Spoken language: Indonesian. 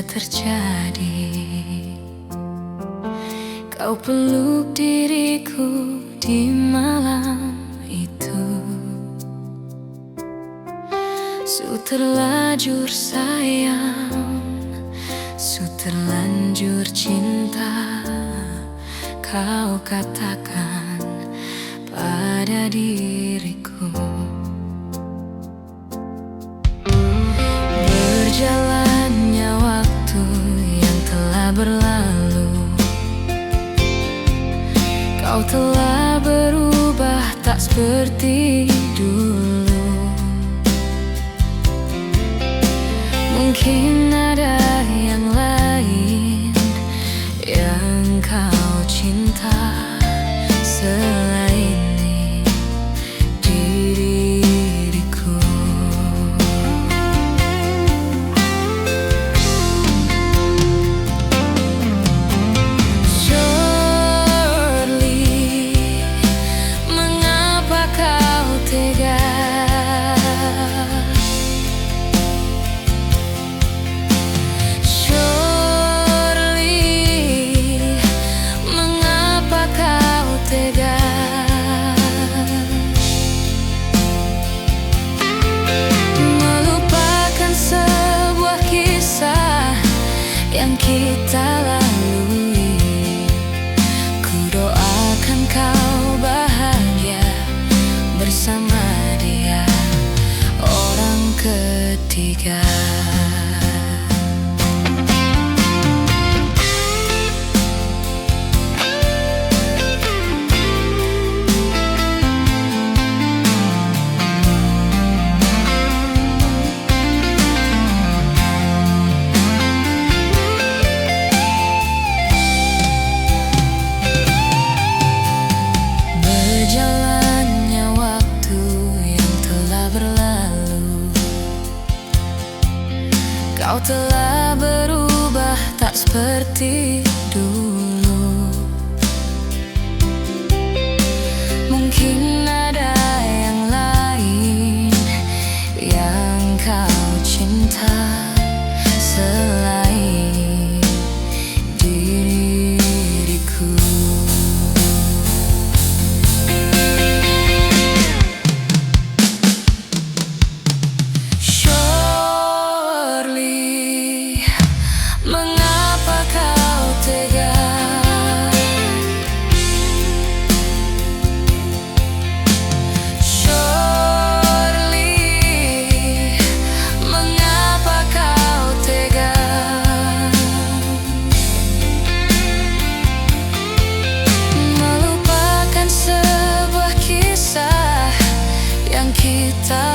bisa terjadi. Kau peluk diriku di malam itu. Su terlanjur sayang, su terlanjur cinta. Kau katakan pada diriku. Berjalannya waktu yang telah berlalu, kau telah berubah tak seperti dulu. Mungkin ada yang lain yang kau cinta selain diriku. Surely, mengapa kau tega? Melupakan sebuah kisah yang kita lalui. Ku doakan kau bahagia bersama dia, orang ketiga. Berjalannya waktu yang telah berlalu, kau telah berubah tak seperti dulu. Mungkin ada yang lain yang kau cinta selain diriku. Mengapa kau tega? Surely, mengapa kau tega? Melupakan sebuah kisah yang kita